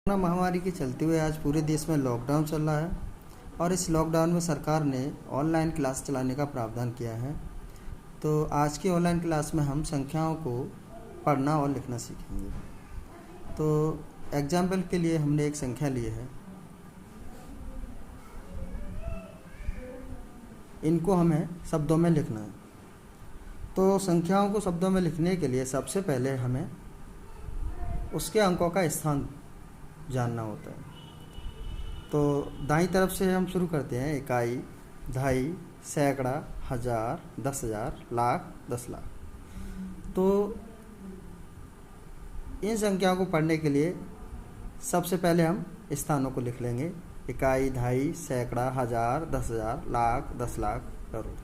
Corona महामारी के चलते हुए आज पूरे देश में लॉकडाउन चल रहा है और इस लॉकडाउन में सरकार ने ऑनलाइन क्लास चलाने का प्रावधान किया है। तो आज की ऑनलाइन क्लास में हम संख्याओं को पढ़ना और लिखना सीखेंगे। तो एग्जाम्पल के लिए हमने एक संख्या ली है, इनको हमें शब्दों में लिखना है। तो संख्याओं को शब्दों में लिखने के लिए सबसे पहले हमें उसके अंकों का स्थान जानना होता है। तो दाईं तरफ से हम शुरू करते हैं, इकाई, दहाई, सैकड़ा, हजार, 10,000, लाख, 10 लाख। तो इन संख्याओं को पढ़ने के लिए सबसे पहले हम स्थानों को लिख लेंगे, इकाई, दहाई, सैकड़ा, हजार, 10,000, लाख, 10 लाख, करोड़।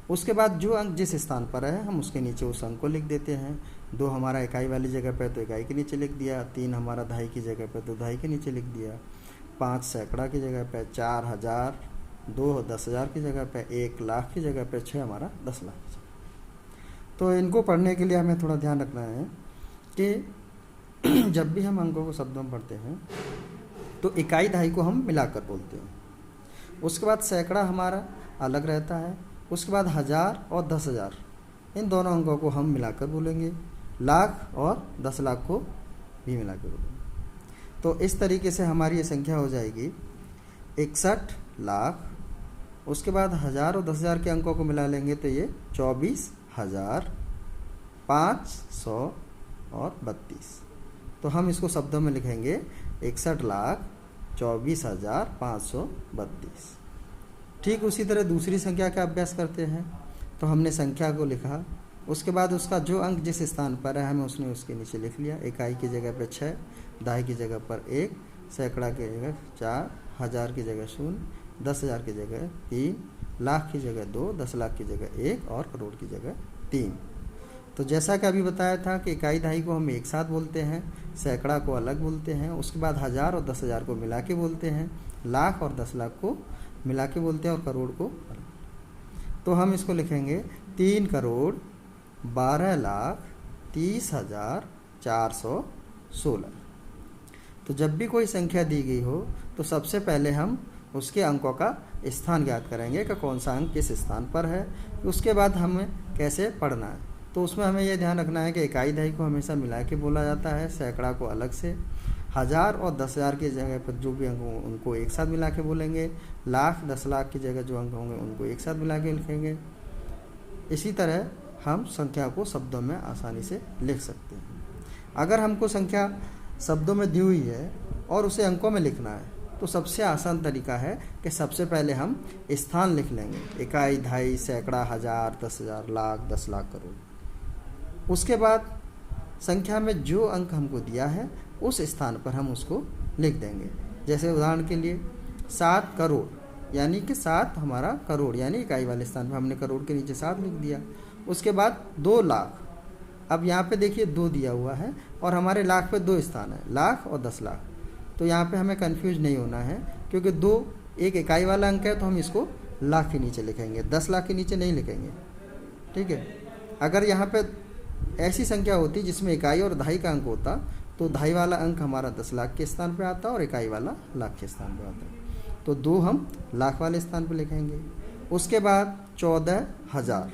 उसके बाद जो अंक जिस स्थान पर है हम उसके नीचे उस अंक को लिख देते हैं। 2 हमारा इकाई वाली जगह पे तो इकाई के नीचे लिख दिया, 3 हमारा दहाई की जगह पे तो दहाई के नीचे लिख दिया, 5 सैकड़ा की जगह पे, 4 हजार, 2 10,000 की जगह पे, 1 लाख की जगह पे, 6 हमारा 10 लाख की जगह। तो इनको पढ़ने के लिए हमें थोड़ा ध्यान रखना है कि जब भी हम अंकों को शब्दों में पढ़ते हैं तो इकाई दहाई को हम मिलाकर बोलते हैं। उसके बाद सैकड़ा हमारा अलग रहता है। उसके बाद हजार और 10,000 इन दोनों अंकों को हम मिलाकर बोलेंगे। लाख और 10 लाख को भी मिलाकर बोलेंगे। तो इस तरीके से हमारी ये संख्या हो जाएगी 61 लाख। उसके बाद हजार और 10,000 के अंकों को मिला लेंगे तो ये 24,500 और 32। तो हम इसको शब्दों में लिखेंगे 61,24,532। ठीक उसी तरह दूसरी संख्या का अभ्यास करते हैं। तो हमने संख्या को लिखा, उसके बाद उसका जो अंक जिस स्थान पर है हमें उसके नीचे लिख लिया। इकाई की जगह पर 6, दहाई की जगह पर 1, सैकड़ा की जगह 4, हजार की जगह 0, 10,000 की जगह 3, लाख की जगह 2, 10 लाख की जगह 1 और करोड़ की जगह 3। तो जैसा कि अभी बताया था कि इकाई दहाई को हम एक साथ बोलते हैं, सैकड़ा को अलग बोलते हैं, उसके बाद हजार और 10,000 को मिला के बोलते हैं, लाख और 10 लाख को मिला के बोलते हैं और करोड़ को। तो हम इसको लिखेंगे 3,62,30,416। तो जब भी कोई संख्या दी गई हो तो सबसे पहले हम उसके अंकों का स्थान ज्ञात करेंगे कि कौन सा अंक किस स्थान पर है। उसके बाद हमें कैसे पढ़ना है, तो उसमें हमें यह ध्यान रखना है कि इकाई दहाई को हमेशा मिला के बोला जाता है, सैकड़ा को अलग से, हजार और 10,000 की जगह पर जो भी अंक होंगे उनको एक साथ मिला के बोलेंगे, लाख 10 लाख की जगह जो अंक होंगे उनको एक साथ मिला के लिखेंगे। इसी तरह हम संख्या को शब्दों में आसानी से लिख सकते हैं। अगर हमको संख्या शब्दों में दी हुई है और उसे अंकों में लिखना है तो सबसे आसान तरीका है कि सबसे पहले हम स्थान लिख लेंगे, इकाई, दहाई, सैकड़ा, हजार, 10,000, लाख, 10 लाख, करोड़। उसके बाद संख्या में जो अंक हमको दिया है उस स्थान पर हम उसको लिख देंगे। जैसे उदाहरण के लिए 7 करोड़, यानी कि 7 हमारा करोड़, यानी इकाई वाले स्थान पर हमने करोड़ के नीचे 7 लिख दिया। उसके बाद 2 लाख, अब यहाँ पे देखिए 2 दिया हुआ है और हमारे लाख पे 2 स्थान है, लाख और 10 लाख। तो यहाँ पे हमें कंफ्यूज नहीं होना है क्योंकि 2 एक इकाई वाला अंक है तो हम इसको लाख के नीचे लिखेंगे, 10 लाख के नीचे नहीं लिखेंगे। ठीक है। अगर यहाँ पे ऐसी संख्या होती जिसमें इकाई और दहाई का अंक होता तो दहाई वाला अंक हमारा 10 लाख के स्थान पे आता और इकाई वाला लाख के स्थान पे आता। तो 2 हम लाख वाले स्थान पे लिखेंगे। उसके बाद 14,000,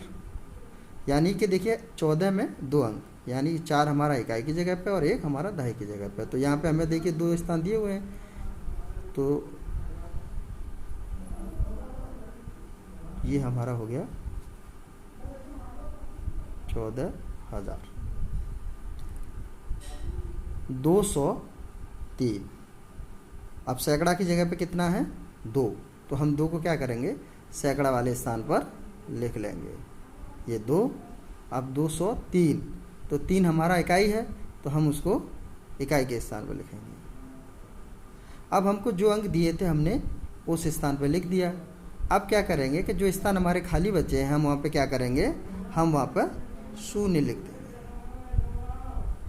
यानी कि देखिए 14 में 2 अंक, यानी 4 हमारा इकाई की जगह पे और 1 हमारा दहाई की जगह पे। तो यहाँ पे हमें देखिए 2 स्थान दिए हुए हैं। तो ये हमारा हो गया 14,000। 203, अब सैकड़ा की जगह पे कितना है 2, तो हम 2 को क्या करेंगे सैकड़ा वाले स्थान पर लिख लेंगे, ये 2। अब 203, तो 3 हमारा इकाई है तो हम उसको इकाई के स्थान पर लिखेंगे। अब हमको जो अंक दिए थे हमने उस स्थान पर लिख दिया। अब क्या करेंगे कि जो स्थान हमारे खाली बचे हैं हम वहाँ पे क्या करेंगे, हम वहाँ पर 0 लिख देंगे।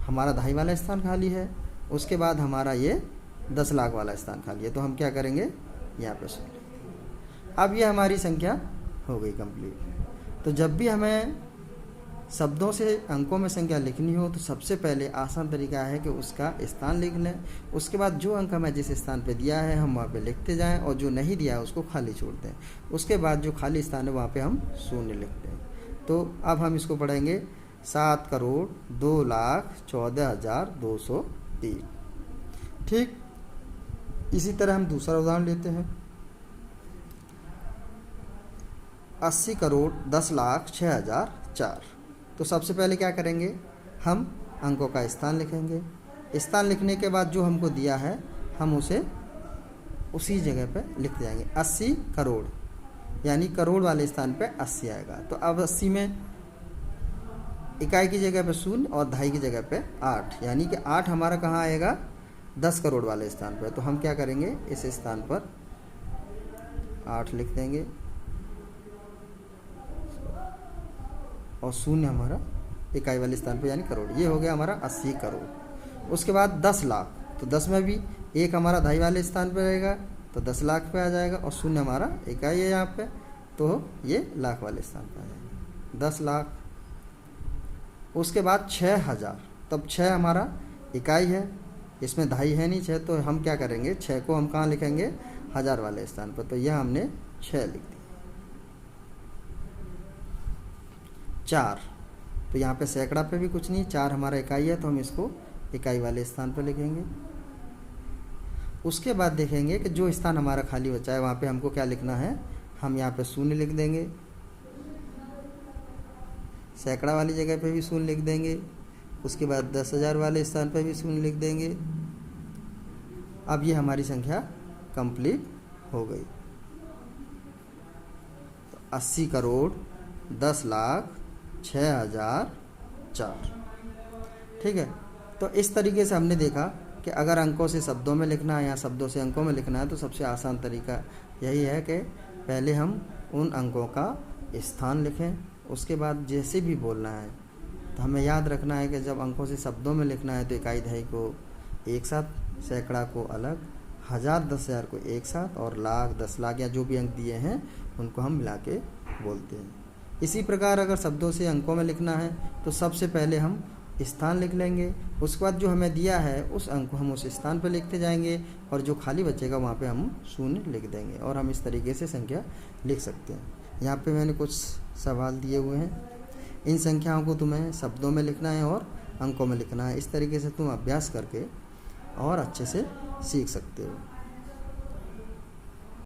हमारा दहाई वाला स्थान खाली है, उसके बाद हमारा ये 10 लाख वाला स्थान खाली है, तो हम क्या करेंगे यहाँ पे 0। अब ये हमारी संख्या हो गई कंप्लीट। तो जब भी हमें शब्दों से अंकों में संख्या लिखनी हो तो सबसे पहले आसान तरीका है कि उसका स्थान लिख लें। उसके बाद जो अंक हमें जिस स्थान पे दिया है हम वहाँ पे लिखते जाएं और जो नहीं दिया है उसको खाली छोड़ दें। उसके बाद जो खाली स्थान है वहाँ पे हम शून्य लिखते हैं। तो अब हम इसको पढ़ेंगे 7,02,14,203। ठीक इसी तरह हम दूसरा उदाहरण लेते हैं। 80,10,06,004। तो सबसे पहले क्या करेंगे, हम अंकों का स्थान लिखेंगे। स्थान लिखने के बाद जो हमको दिया है हम उसे उसी जगह पे लिख जाएंगे। 80 करोड़ यानी करोड़ वाले स्थान पे 80 आएगा। तो अब 80 में इकाई की जगह पे 0 और दहाई की जगह पे 8, यानी कि 8 हमारा कहाँ आएगा, 10 करोड़ वाले स्थान पर। तो हम क्या करेंगे, इस स्थान पर 8 लिख देंगे और 0 हमारा इकाई वाले स्थान पर यानी करोड़। ये हो गया हमारा 80 करोड़। उसके बाद 10 लाख, तो 10 में भी 1 हमारा दहाई वाले स्थान पर रहेगा तो 10 लाख पे आ जाएगा और 0 हमारा इकाई है यहाँ पे, तो ये लाख वाले स्थान पर आ जाएगा 10 लाख। उसके बाद 6,000, तब 6 हमारा इकाई है, इसमें दहाई है नहीं 6, तो हम क्या करेंगे 6 को हम कहाँ लिखेंगे, 1000 वाले स्थान पर। तो यह हमने 6 लिख दिया। 4, तो यहाँ पे सैकड़ा पे भी कुछ नहीं, 4 हमारा इकाई है तो हम इसको इकाई वाले स्थान पर लिखेंगे। उसके बाद देखेंगे कि जो स्थान हमारा खाली बचा है वहाँ पे हमको क्या लिखना है, हम यहाँ पे 0 लिख देंगे। सैकड़ा वाली जगह पे भी 0 लिख देंगे। उसके बाद 10,000 वाले स्थान पर भी 0 लिख देंगे। अब ये हमारी संख्या कंप्लीट हो गई। तो 80 करोड़ 10,06,004। ठीक है, तो इस तरीके से हमने देखा कि अगर अंकों से शब्दों में लिखना है या शब्दों से अंकों में लिखना है तो सबसे आसान तरीका यही है कि पहले हम उन अंकों का स्थान लिखें। उसके बाद जैसे भी बोलना है तो हमें याद रखना है कि जब अंकों से शब्दों में लिखना है तो इकाई दहाई को एक साथ, सैकड़ा को अलग, 1000 10,000 को एक साथ और लाख 10 लाख या जो भी अंक दिए हैं उनको हम मिला के बोलते हैं। इसी प्रकार अगर शब्दों से अंकों में लिखना है तो सबसे पहले हम स्थान लिख लेंगे। उसके बाद जो हमें दिया है उस अंक को हम उस स्थान पर लिखते जाएंगे और जो खाली बचेगा वहाँ पे हम 0 लिख देंगे और हम इस तरीके से संख्या लिख सकते हैं। यहाँ पे मैंने कुछ सवाल दिए हुए हैं, इन संख्याओं को तुम्हें शब्दों में लिखना है और अंकों में लिखना है। इस तरीके से तुम अभ्यास करके और अच्छे से सीख सकते हो।